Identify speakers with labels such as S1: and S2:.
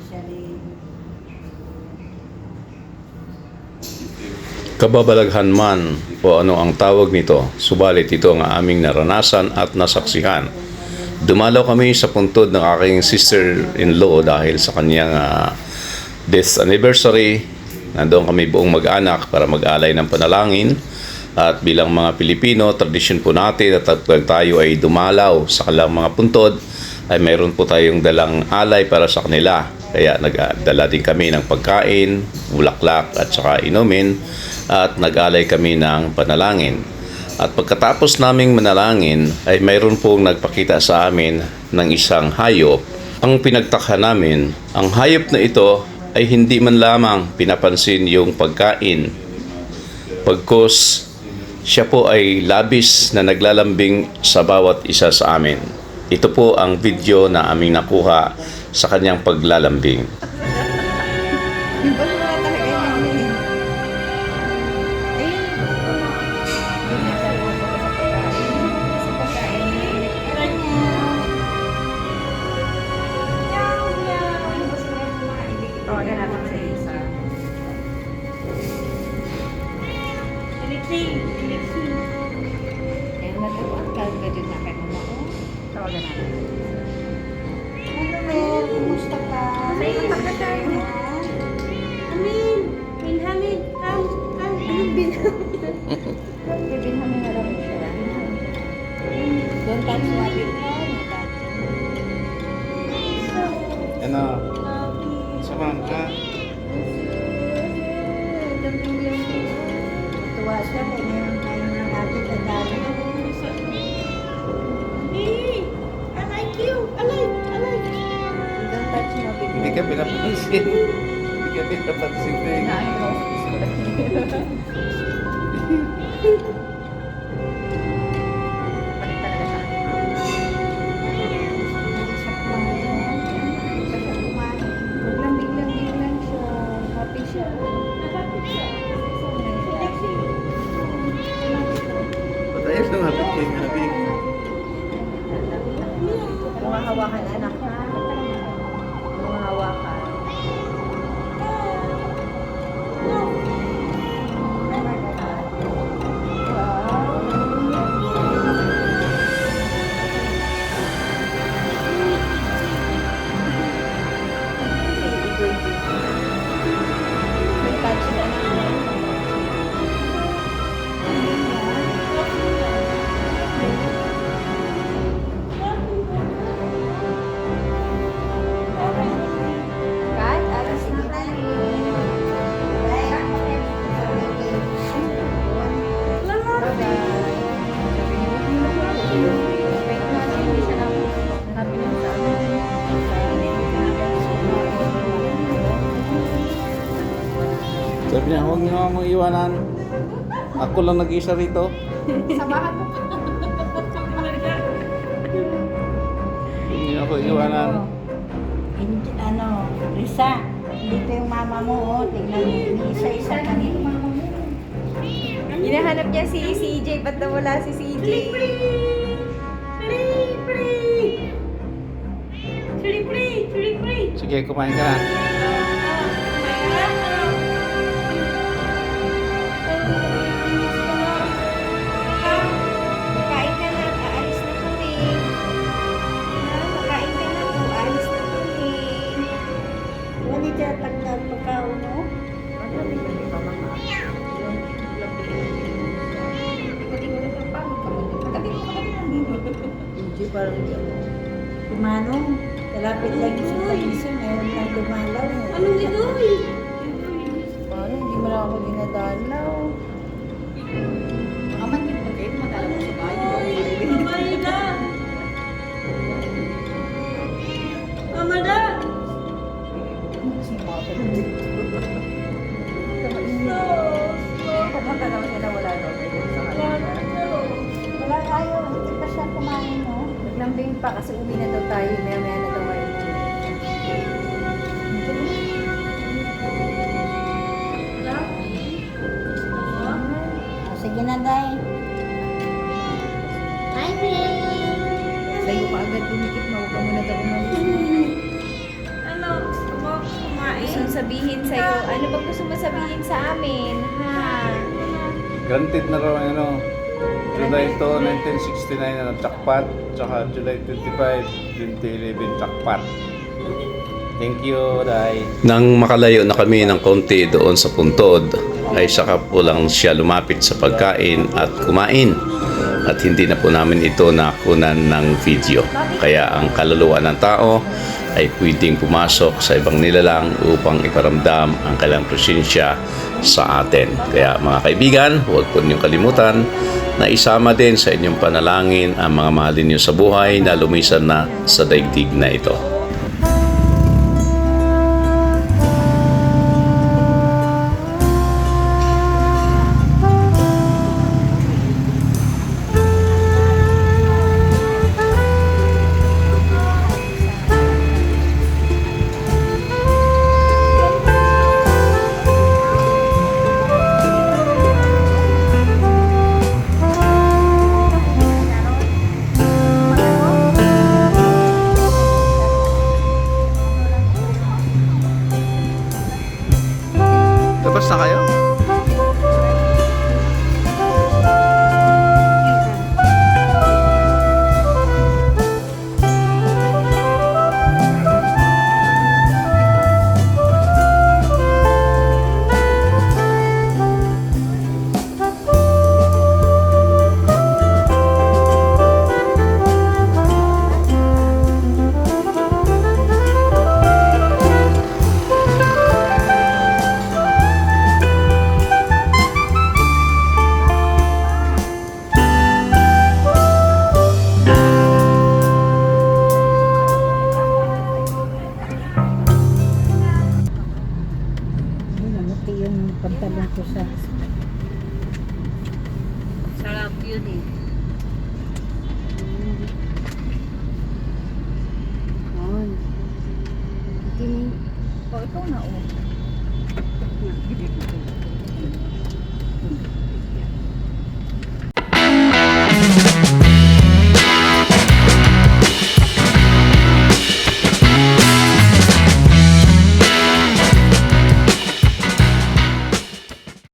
S1: financially.
S2: Kababalaghan man o ano ang tawag nito, subalit ito ang aming naranasan at nasaksihan. Dumalaw kami sa puntod ng aking sister-in-law dahil sa kanyang death anniversary. Nandoon kami buong mag-anak para mag-alay ng panalangin. At bilang mga Pilipino, tradisyon po natin at pag tayo ay dumalaw sa kanilang mga puntod, ay mayroon po tayong dalang alay para sa kanila. Kaya nagdala din kami ng pagkain, bulaklak at saka inumin at nag-alay kami ng panalangin. At pagkatapos naming manalangin ay mayroon pong nagpakita sa amin ng isang hayop. Ang pinagtakha namin, ang hayop na ito ay hindi man lamang pinapansin yung pagkain. Pagkos siya po ay labis na naglalambing sa bawat isa sa amin. Ito po ang video na aming nakuha sa kanyang paglalambing.
S1: Yung ba wala talaga yung yun? Tawagan natin sa isa. Ayan, nagawang kalga dyan na kayo mo. Tawagan natin. Hello, Mel. Kumusta ka?
S3: May pagkakain. Amin! Binhamin! Bin!
S1: Bibinhamin na lang siya. Don't touch natin.
S4: Ano? Samahan ka?
S1: Tuwa siya. Ngayon na natin na dami.
S3: Hey! I like you! I like!
S1: Don't touch mo, baby.
S4: Hindi ka pinapansin. Hindi ka pinapansin.
S1: Maglambing-lambing lang siya. Happy siya.
S4: Patay ang lumapit kay Ngabing.
S1: Humahawakan anak ha. Humahawakan. Kat, alas na tayo.
S4: Sabi niya, huwag niyo akong iwanan. Ako lang nag-isa rito.
S3: Sabahan mo pa.
S4: Huwag niyo ako iwanan.
S1: Hindi, Risa, dito yung mama mo, oh. Tingnan mo, isa-isa ka nito mama mo.
S3: Hinahanap niya si CJ. Ba't nawala si CJ?
S4: Sige, kumain ka na.
S3: Makain ka na. Aalis na kami. Makain ka na po. Aalis na kami.
S1: Wali dyan, pagkaw mo. Hindi, parang dyan. Kumanong, kalapit lang yung sa talisyo, meron lang dumalaw.
S3: Anong idoy?
S1: Parang hindi mo lang ako dinadalaw.
S3: Aman yung pagkain. Matala mo sa bahay. Babae na. Mama na.
S1: Kasi mga kalapit.
S3: Pumunta naman sila. Wala daw. Sa kanila.
S1: Wala ayaw, hindi pa siya kumain, no?
S3: Naglambing pa kasi uwi na daw tayo. Maya-maya na daw kayo.
S1: Sige na, Day.
S3: Hi, babe!
S1: Sa'yo pa agad dumikit na, huwag ka muna daw umalis.
S3: Ano? Gusto sabihin sa'yo. Ano ba gusto mo sabihin sa amin? Ha?
S4: Granted na raw ano. July 2, 1969 na jackpot. Tsaka July 25, 2011 jackpot. Thank you, Day.
S2: Nang makalayo na kami ng konti doon sa puntod, ay saka po lang siya lumapit sa pagkain at kumain. At hindi na po namin ito nakunan ng video. Kaya ang kaluluwa ng tao ay pwedeng pumasok sa ibang nilalang upang iparamdam ang kailang presensya sa atin. Kaya mga kaibigan, huwag po niyong kalimutan na isama din sa inyong panalangin ang mga mahalin niyo sa buhay na lumisan na sa daigdig na ito. Labas na kayo?
S1: Ay, namuti yung pantalon ko sa...
S3: Sarap yun eh.
S1: On. Kini...
S3: Oh, ikaw na oh.